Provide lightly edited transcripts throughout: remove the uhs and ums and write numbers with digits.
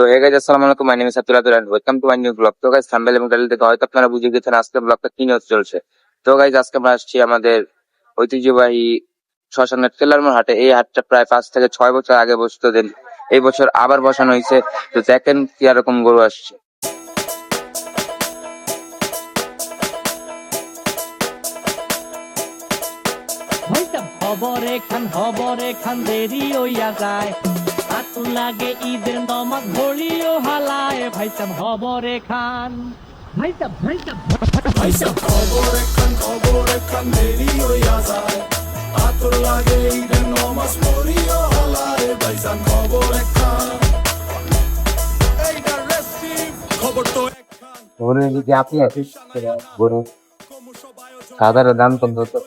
তো হে গাইস, আসসালামু আলাইকুম। My name is Abdul and welcome to my new blog. তো গাইস, থাম্বনেল এবং টাইটেল থেকে হয়তো আপনারা বুঝে গেছেন আজকে ব্লগটা কি নিয়ে চলছে। তো গাইস, আজকে আমরা আসছি আমাদের ঐতিহ্যবাহী শ্মশানের তেলারমোড় হাটে। এই হাটটা প্রায় 5 থেকে 6 বছর আগে বসতো, দেন এই বছর আবার বসানো হয়েছে। তো দেখেন কি রকম গরু আসছে। খবরে খান দেরি হইয়া যায়, আতু লাগে ঈদের নমাজ ভরিও হালায়। ভাইসাব খবরে খান, ভাইসাব খবরে খান দেরি হইয়া যায়, আতর লাগে ঈদের নমাজ পড়িও হালায়। ভাইজান খবরে খান, এইটা রেস্টিভ খবর তো একখান। গরু যদি আপনি গরু সাধারণ দাম কত হতো?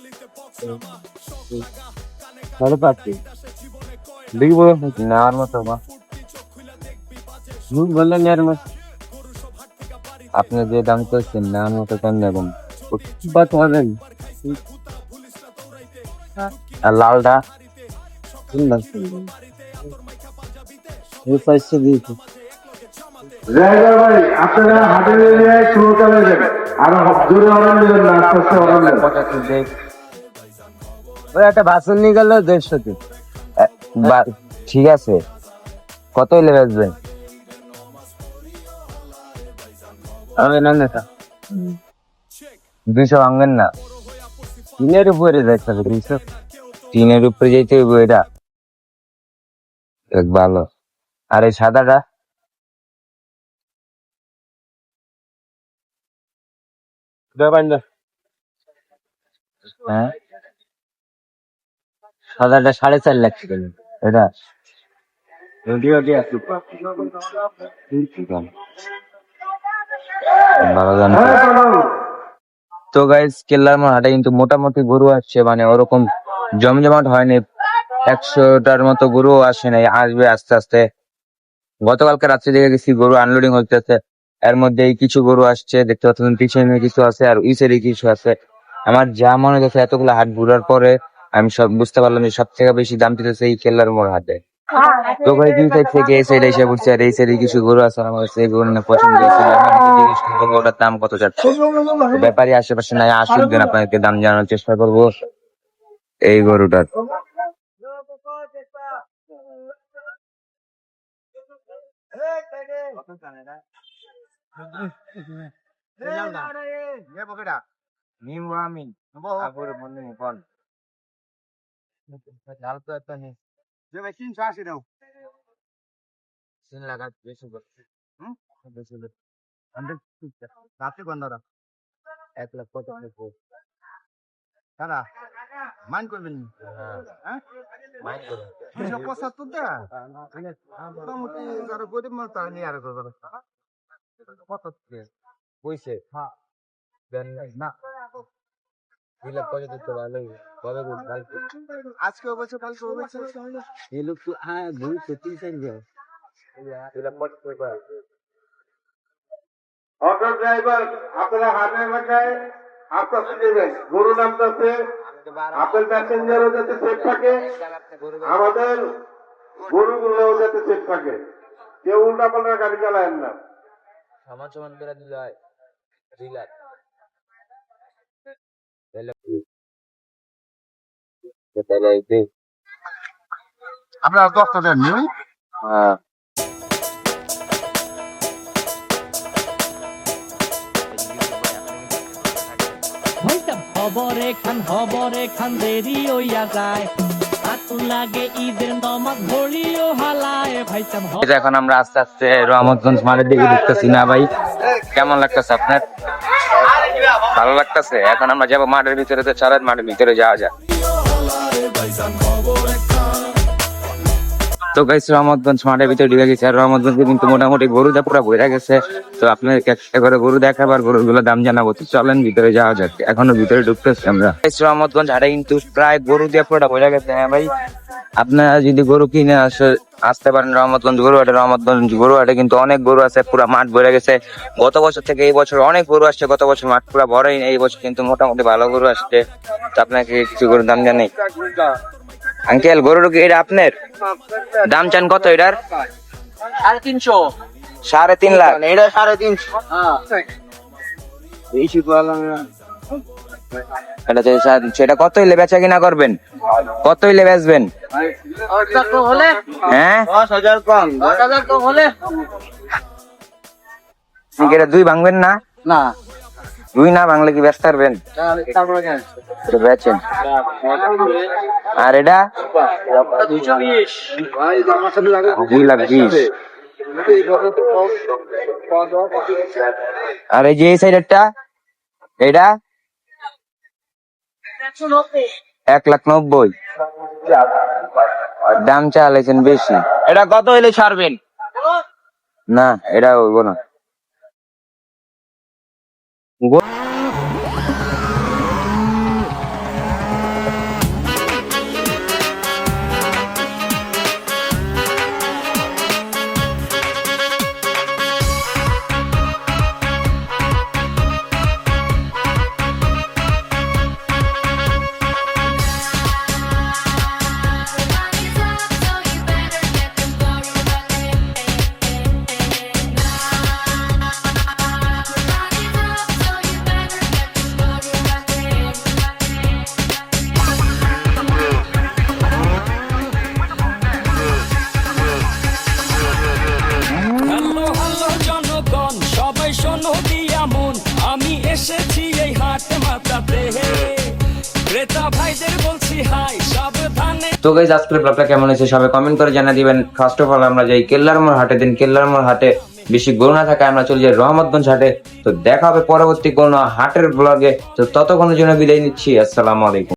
সাড়ে পাঁচটি দেখব নেওয়ার মতো বা বললেন নেওয়ার মতো। আপনি যে দাম করছেন নেওয়ার মতো কেন নেবেন? আর লালটা ড্রাইভার ভাই, আপনারা হাটের এরিয়ায় স্লো চালাবেন, আর জোরে হরেন দিবেন না, আস্তে আস্তে হরেন দেবেন। 85 দেখ। ওই একটা বাসন নিয়ে গেল 150 ঠিক আছে, কত হইলে বেচবেন? হবে না নেতা 200 ভাঙবেন না? টিনের উপরে যাইতে হবে 200, টিনের উপরে যাইতে হইব। এটা দেখ ভালো। আর এই সাদাটা হ্যাঁ, সাদাটা 4.5 লাখ টাকা এটা। ভালো জান। তো গাইস, কেল্লার হাটে কিন্তু মোটামুটি গরু আসছে, মানে ওরকম জমজমাট হয়নি। 100টার মতো গরু আসে নাই, আসবে আস্তে আস্তে। গতকালকে রাত্রে দেখে গেছি গরু আনলোডিং হচ্ছে। এর মধ্যে কিছু গরু আসছে, দেখতে পাচ্ছেন পিছনে কিছু আছে আর ওই সাইডে কিছু আছে। আমার যা মনে হচ্ছে এতগুলো হাট ঘুরার পরে আমি সব বুঝতে পারলাম যে সব থেকে বেশি দাম দিতেছে এই কেল্লার মোড় হাটে। তো ভাই দুই সাইড থেকে এই সাইডে এসে পড়ছে, আর এই সাইডে কিছু গরু আছে আমার কাছে, এই গরু না পছন্দ হয়েছিল। আমি জিজ্ঞেস করবো ওটার দাম কত যাচ্ছে। ব্যাপারী আশেপাশে নাই, আসুক, দেন আপনাকে দাম জানানোর চেষ্টা করবো এই গরুটার। মাইন্ড করবেন হ্যাঁ 275 টাকা মোটামুটি যারা গরিব মানুষ তারা নিয়ে আর করবে কত বুঝছে না দিলে পরে দিতে ভালো কবে কালকে আজকে বলছে কালকে বলছে এই লোক তো হ্যাঁ দুই তো তিন চার যায় দিলে পরে করবে। অটো ড্রাইভার, আপনারা হাটের এলাকায় আস্তে আস্তে দেবেন, গরু নামতেছে, আপনার প্যাসেঞ্জারও যাতে সেফ থাকে, আমাদের গরুগুলোও যাতে সেফ থাকে। কেউ উল্টা পাল্টা গাড়ি চালায়েন না। সমান সমান করে দিলে হয় রিলার তাহলে আপনারা 10 টাকা নিন। হ্যাঁ ভাইসাব খবরে খান দেরি হইয়া যায়, আতু লাগে ঈদের নমাজ ভরিও হালায়। ভাইসাব এটা এখন আমরা আস্তে আস্তে রহমতগঞ্জ মাঠের দিকে ঢুকতেছি। না ভাই, কেমন লাগতেছে আপনার? ভালো লাগতেছে। এখন আমরা যাবো মাঠের ভিতরে, তো চালাত মাঠের ভিতরে যাওয়া যায়। ভাইজান খবরে খান, তো গাইস, রহমতগঞ্জ মাঠের ভিতরে ঢুকে গেছে। আর রহমতগঞ্জে কিন্তু মোটামুটি গরুটা পুরো ভরে গেছে। তো আপনাদেরকে একটা করে গরু দেখাবার, গরুগুলো দাম জানাবো। তো চলেন ভিতরে যাওয়া যাক, এখনো ভিতরে ঢুকতেছি আমরা। গাইস, রহমতগঞ্জ হাটে কিন্তু প্রায় গরু দিয়ে পুরোটা ভরে গেছে। হ্যাঁ ভাই, আপনারা যদি গরু কিনে আসতে পারেন রহমতগঞ্জ গরু হাটে। রহমতগঞ্জ গরু হাটে কিন্তু অনেক গরু আছে, পুরো মাঠ ভরে গেছে। গত বছর থেকে এই বছর অনেক গরু আসছে, গত বছর মাঠ পুরো ভরেই, এই বছর কিন্তু মোটামুটি ভালো গরু আসছে। তো আপনাকে কিছু গরুর দাম জানি। আঙ্কেল, গরুর কি এটা আপনার? দাম চান কত এটার? 3.5 লাখ। এটা 3.5 বেশি বললাম না। সেটা কত হইলে বেচা কিনা করবেন? কত হইলে বেচবেন? হ্যাঁ 10,000 কম, 10,000 কম হলে এটা 2 ভাঙবেন না? না। 2 না ভাঙলে কি ব্যস্ত পারবেন? তারপরে কেন? এটা বেচেন। আর এটা 220 ভাই আমার সাথে লাগে 2,20,000। আর এই যে এই সাইডেরটা এটা 1,90,000। দাম চালাইছেন বেশি। এটা কত হইলে ছাড়বেন? না এটা হইব না। হ্যালো হ্যালো জনগণ, সবাই শোনো দিয়া মন, আমি এসেছি এই হাট মাতাতে, ক্রেতা ভাইদের বলছি হাই, সাবধানে। তো গাইস আজকের ব্লগটা কেমন হয়েছে সবাই কমেন্ট করে জানা দিবেন। ফার্স্ট অফ অল আমরা যাই কেল্লার মোড় হাটে। দিন কেল্লার মোড় হাটে বেশি গরু না থাকে আমরা চলে যাই রহমতগঞ্জ হাটে। তো দেখা হবে পরবর্তী কোনো হাটের ব্লগে। তো ততক্ষণের জন্য বিদায় নিচ্ছি। আসসালামু আলাইকুম।